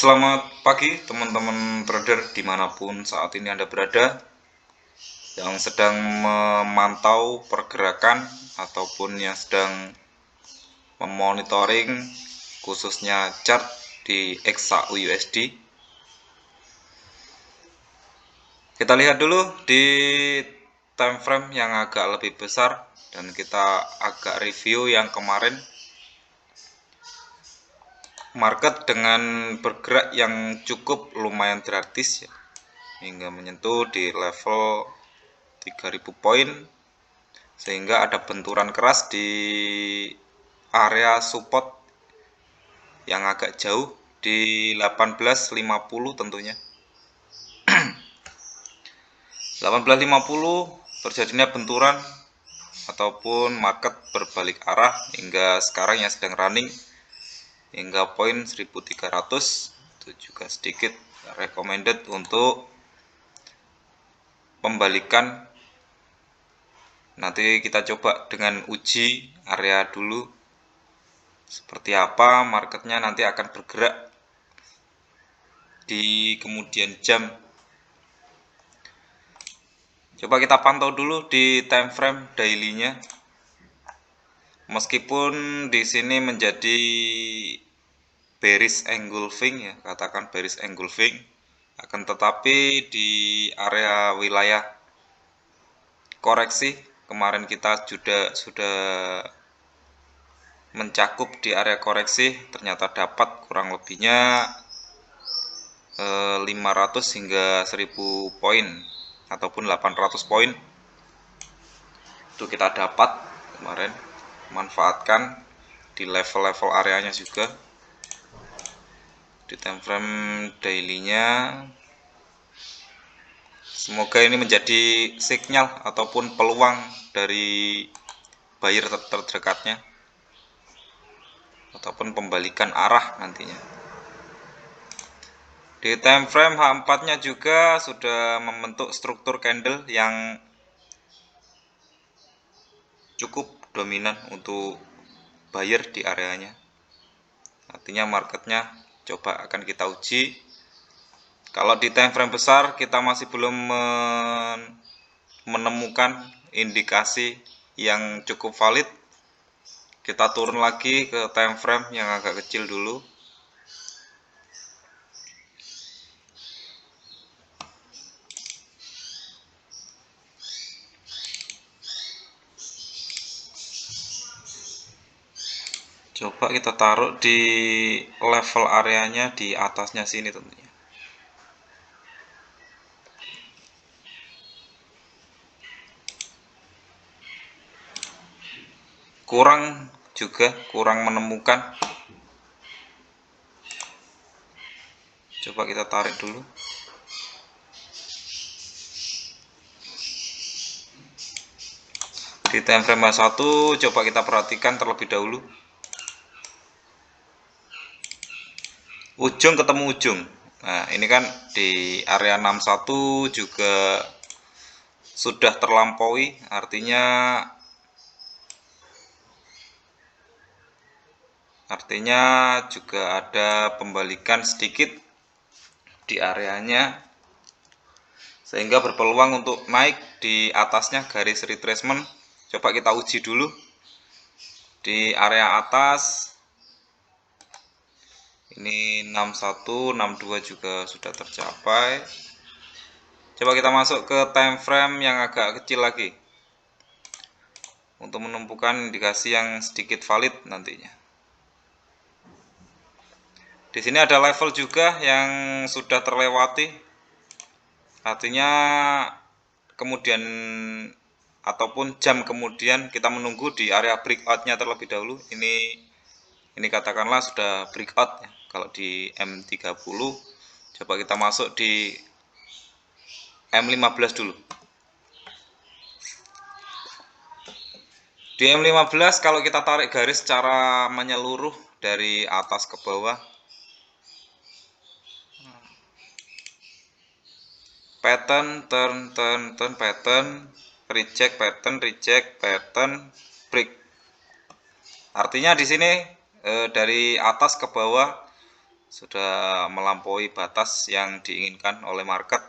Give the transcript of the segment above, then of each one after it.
Selamat pagi teman-teman trader dimanapun saat ini Anda berada yang sedang memantau pergerakan ataupun yang sedang memonitoring khususnya chart di XAUUSD. Kita lihat dulu di time frame yang agak lebih besar dan kita agak review yang kemarin. Market dengan bergerak yang cukup lumayan drastis ya, hingga menyentuh di level 3000 poin, sehingga ada benturan keras di area support yang agak jauh di 1850 tentunya. 1850 terjadinya benturan ataupun market berbalik arah hingga sekarang yang sedang running hingga poin 1300. Itu juga sedikit recommended untuk pembalikan. Nanti kita coba dengan uji area dulu seperti apa marketnya nanti akan bergerak di kemudian jam. Coba kita pantau dulu di time frame daily-nya. Meskipun di sini menjadi bearish engulfing ya, katakan bearish engulfing, akan tetapi di area wilayah koreksi kemarin kita sudah mencakup di area koreksi, ternyata dapat kurang lebihnya 500 hingga 1000 poin ataupun 800 poin itu kita dapat kemarin, manfaatkan di level-level areanya juga. Di time frame daily-nya semoga ini menjadi sinyal ataupun peluang dari buyer terdekatnya ataupun pembalikan arah nantinya. Di time frame H4-nya juga sudah membentuk struktur candle yang cukup dominan untuk buyer di areanya. Artinya marketnya coba akan kita uji. Kalau di time frame besar kita masih belum menemukan indikasi yang cukup valid, kita turun lagi ke time frame yang agak kecil dulu. Coba kita taruh di level areanya di atasnya sini tentunya. Kurang menemukan. Coba kita tarik dulu. Di time frame 1 coba kita perhatikan terlebih dahulu. Ujung ketemu ujung. Nah, ini kan di area 61 juga sudah terlampaui, artinya juga ada pembalikan sedikit di areanya, sehingga berpeluang untuk naik di atasnya garis retracement. Coba kita uji dulu di area atas. Ini 61, 62 juga sudah tercapai. Coba kita masuk ke time frame yang agak kecil lagi untuk menemukan indikasi yang sedikit valid nantinya. Di sini ada level juga yang sudah terlewati, artinya kemudian ataupun jam kemudian kita menunggu di area breakout-nya terlebih dahulu. Ini katakanlah sudah breakout ya. Kalau di M30 coba kita masuk di M15 dulu. Di M15 kalau kita tarik garis secara menyeluruh dari atas ke bawah, pattern, turn, pattern, reject, pattern, break. Artinya di sini dari atas ke bawah sudah melampaui batas yang diinginkan oleh market,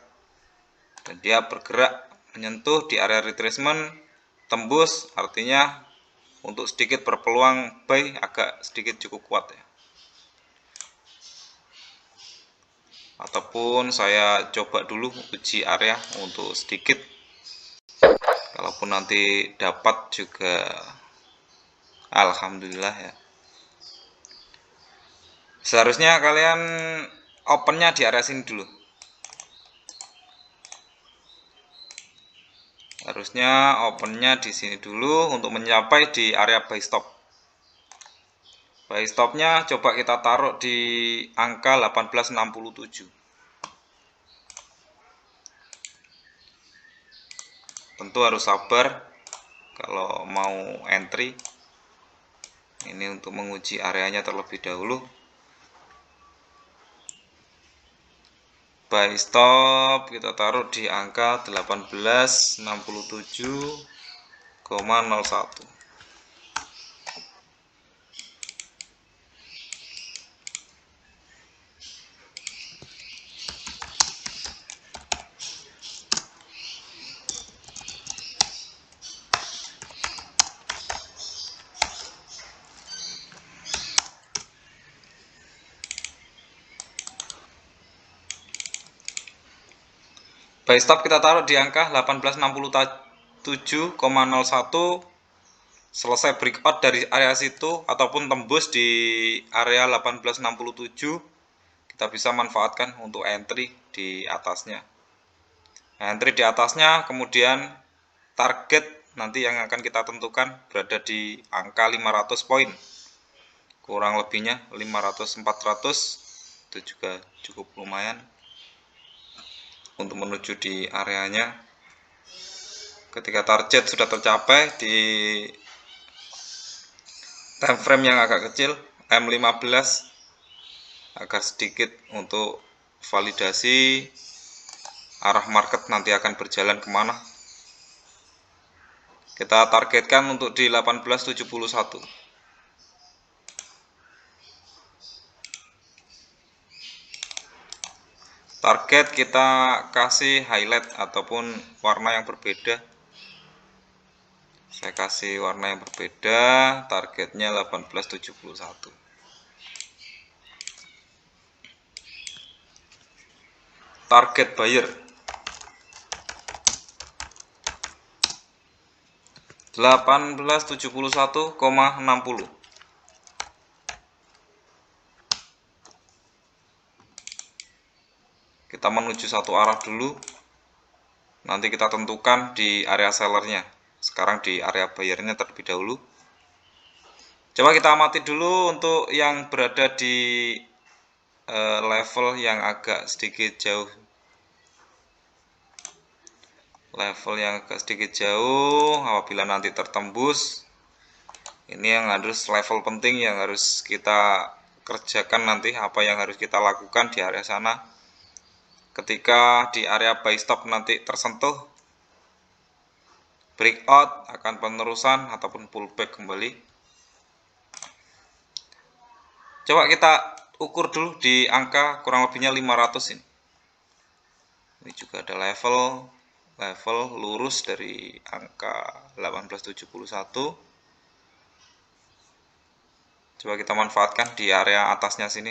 dan dia bergerak menyentuh di area retracement, tembus, artinya untuk sedikit berpeluang buy agak sedikit cukup kuat ya. Ataupun saya coba dulu uji area untuk sedikit, kalaupun nanti dapat juga alhamdulillah ya. Seharusnya kalian opennya di area sini dulu. Harusnya opennya di sini dulu untuk mencapai di area buy stop. Buy stopnya coba kita taruh di angka 1867. Tentu harus sabar kalau mau entry. Ini untuk menguji areanya terlebih dahulu. Buy stop kita taruh di angka 1867,01. Buy stop kita taruh di angka 1867,01. Selesai breakout dari area situ ataupun tembus di area 1867, kita bisa manfaatkan untuk entry di atasnya. Entry di atasnya, kemudian target nanti yang akan kita tentukan berada di angka 500 poin. Kurang lebihnya 500-400, itu juga cukup lumayan untuk menuju di areanya. Ketika target sudah tercapai di time frame yang agak kecil, M15, agar sedikit untuk validasi arah market nanti akan berjalan kemana. Kita targetkan untuk di 1871. Target kita kasih highlight ataupun warna yang berbeda. Saya kasih warna yang berbeda, targetnya 1871. Target buyer 1871,60. Kita menuju satu arah dulu, nanti kita tentukan di area sellernya. Sekarang di area buyernya terlebih dahulu. Coba kita amati dulu untuk yang berada di level yang agak sedikit jauh. Level yang agak sedikit jauh, apabila nanti tertembus, ini yang harus level penting yang harus kita kerjakan nanti, apa yang harus kita lakukan di area sana. Ketika di area buy stop nanti tersentuh, breakout akan penerusan ataupun pullback kembali. Coba kita ukur dulu di angka kurang lebihnya 500 ini. Ini juga ada level lurus dari angka 1871. Coba kita manfaatkan di area atasnya sini.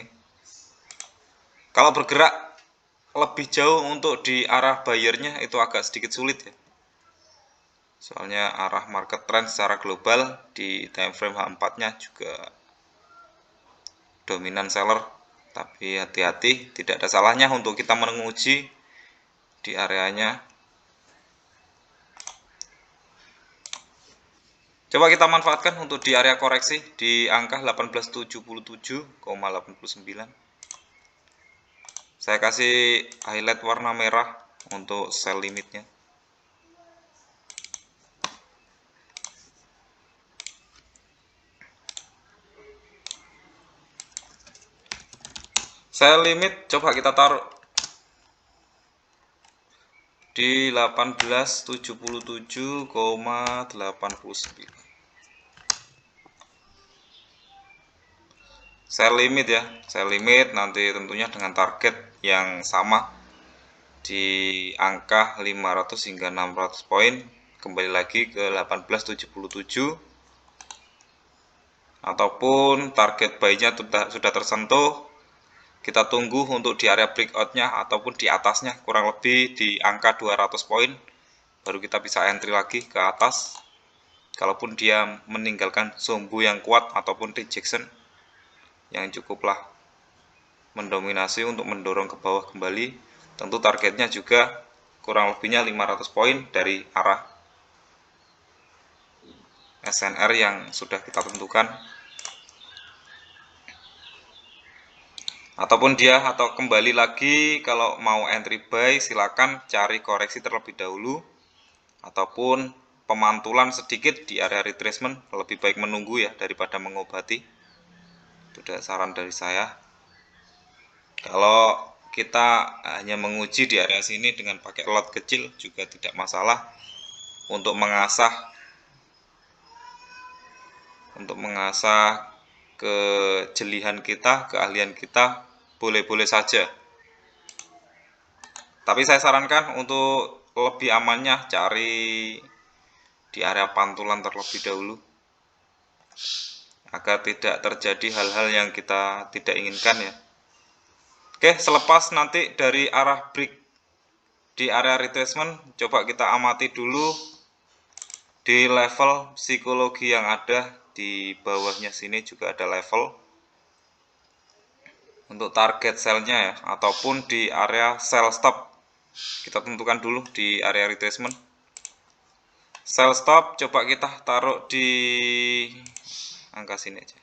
Kalau bergerak lebih jauh untuk di arah buyernya itu agak sedikit sulit ya. Soalnya arah market trend secara global di time frame H4-nya juga dominan seller. Tapi hati-hati, tidak ada salahnya untuk kita menguji di areanya. Coba kita manfaatkan untuk di area koreksi di angka 1877,89. Saya kasih highlight warna merah untuk sell limitnya. Sell limit coba kita taruh di 1877,89. sell limit ya, sell limit nanti tentunya dengan target yang sama di angka 500 hingga 600 poin, kembali lagi ke 1877, ataupun target buy-nya sudah tersentuh, kita tunggu untuk di area breakout-nya ataupun di atasnya kurang lebih di angka 200 poin, baru kita bisa entry lagi ke atas. Kalaupun dia meninggalkan sombu yang kuat ataupun rejection yang cukuplah mendominasi untuk mendorong ke bawah kembali, tentu targetnya juga kurang lebihnya 500 poin dari arah SNR yang sudah kita tentukan. Ataupun dia atau kembali lagi kalau mau entry buy silakan cari koreksi terlebih dahulu, ataupun pemantulan sedikit di area retracement, lebih baik menunggu ya daripada mengobati. Itu udah saran dari saya. Kalau kita hanya menguji di area sini dengan pakai lot kecil juga tidak masalah, untuk mengasah kejelihan kita, keahlian kita, boleh-boleh saja. Tapi saya sarankan untuk lebih amannya cari di area pantulan terlebih dahulu, agar tidak terjadi hal-hal yang kita tidak inginkan ya. Oke, selepas nanti dari arah break di area retracement, coba kita amati dulu di level psikologi yang ada di bawahnya sini, juga ada level untuk target sell-nya ya, ataupun di area sell stop. Kita tentukan dulu di area retracement. Sell stop coba kita taruh di angka sini aja.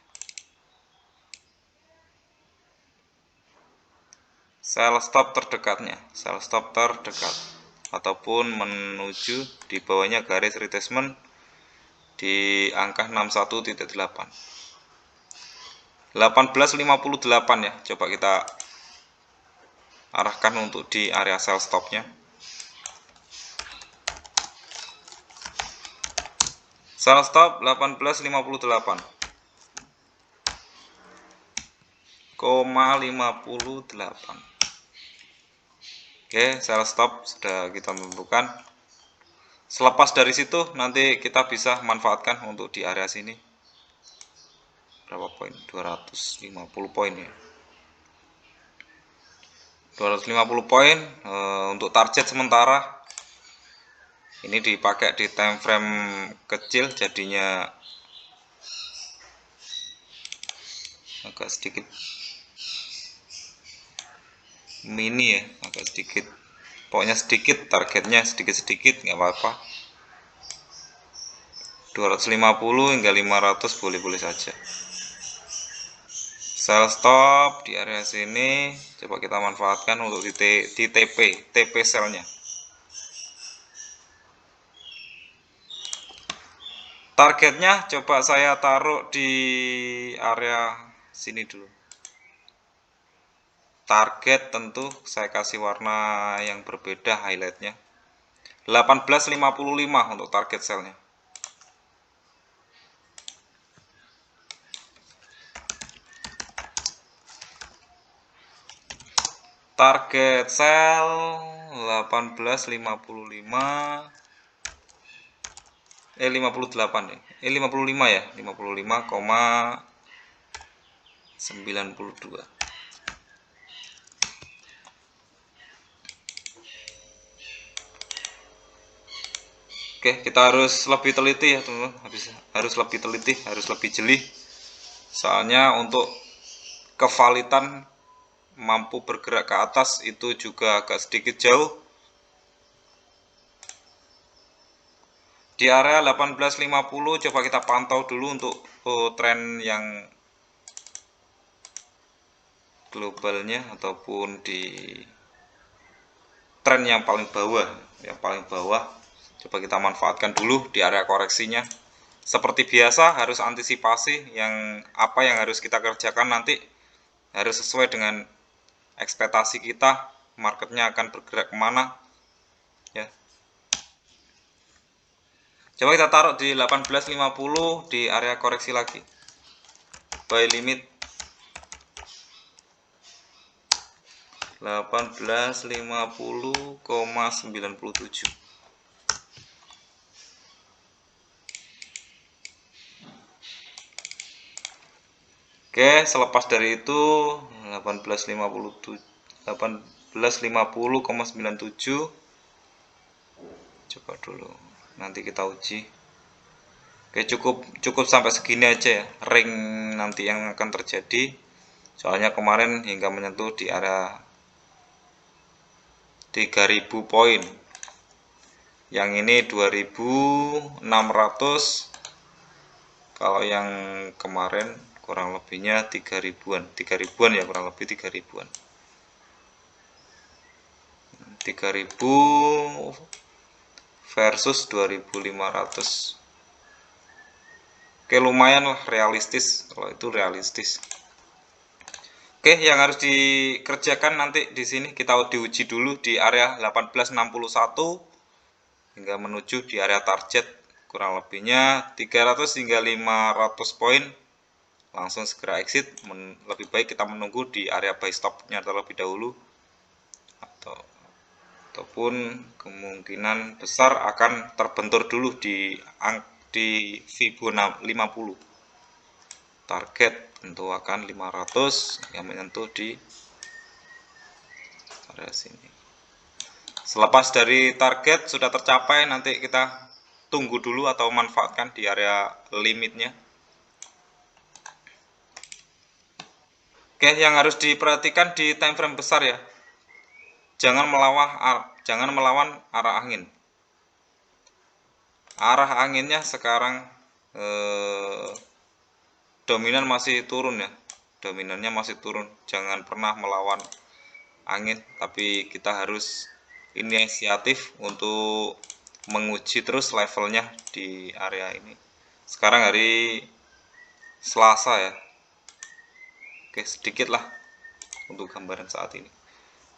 Sell stop terdekatnya, sell stop terdekat, ataupun menuju di bawahnya garis retracement di angka 61.8. 1858 ya, coba kita arahkan untuk di area sell stopnya. Sell stop 1858,58. Oke, sell stop sudah kita tentukan. Selepas dari situ nanti kita bisa manfaatkan untuk di area sini. Berapa poin? 250 poin ya. 250 poin untuk target sementara. Ini dipakai di time frame kecil, jadinya agak sedikit mini ya, agak sedikit, pokoknya sedikit, targetnya sedikit-sedikit nggak apa-apa. 250 hingga 500 boleh-boleh saja. Sell stop di area sini coba kita manfaatkan untuk di TP sellnya. Targetnya coba saya taruh di area sini dulu. Target tentu saya kasih warna yang berbeda highlightnya. 1855 untuk target sellnya. Target sell 1855, 58 ya. 55 ya, 55,92. Oke, kita harus lebih teliti ya teman-teman, harus lebih teliti, harus lebih jeli. Soalnya untuk kevalitan mampu bergerak ke atas itu juga agak sedikit jauh. Di area 1850 coba kita pantau dulu untuk tren yang globalnya, ataupun di tren yang paling bawah, coba kita manfaatkan dulu di area koreksinya. Seperti biasa harus antisipasi apa yang harus kita kerjakan nanti harus sesuai dengan ekspektasi kita, marketnya akan bergerak kemana ya. Coba kita taruh di 1850 di area koreksi lagi, buy limit 1850,97. Oke, selepas dari itu 1850,97 coba dulu, nanti kita uji. Oke, cukup sampai segini aja ya ring nanti yang akan terjadi, soalnya kemarin hingga menyentuh di area 3000 poin, yang ini 2600, kalau yang kemarin kurang lebihnya 3000-an ya, kurang lebih 3000-an, 3000 versus 2500. Oke, lumayan lah, realistis kalau itu realistis. Oke, yang harus dikerjakan nanti di sini kita diuji dulu di area 1861 hingga menuju di area target, kurang lebihnya 300 hingga 500 poin. Langsung segera exit, lebih baik kita menunggu di area buy stopnya terlebih dahulu, ataupun kemungkinan besar akan terbentur dulu di Fibonacci 50. Target tentu akan 500 yang menyentuh di area sini. Selepas dari target sudah tercapai, nanti kita tunggu dulu atau manfaatkan di area limitnya. Oke, yang harus diperhatikan di time frame besar ya, jangan melawan arah angin. Arah anginnya sekarang dominan masih turun ya, dominannya masih turun. Jangan pernah melawan angin, tapi kita harus inisiatif untuk menguji terus levelnya di area ini. Sekarang hari Selasa ya. Oke, sedikit lah untuk gambaran saat ini.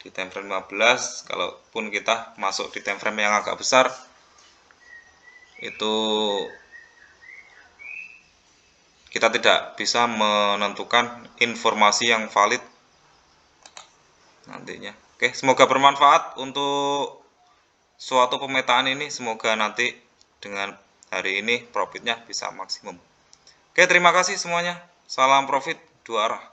Di time frame 15, kalaupun kita masuk di time frame yang agak besar, itu kita tidak bisa menentukan informasi yang valid nantinya. Oke, semoga bermanfaat untuk suatu pemetaan ini. Semoga nanti dengan hari ini profitnya bisa maksimum. Oke, terima kasih semuanya. Salam profit 2 arah.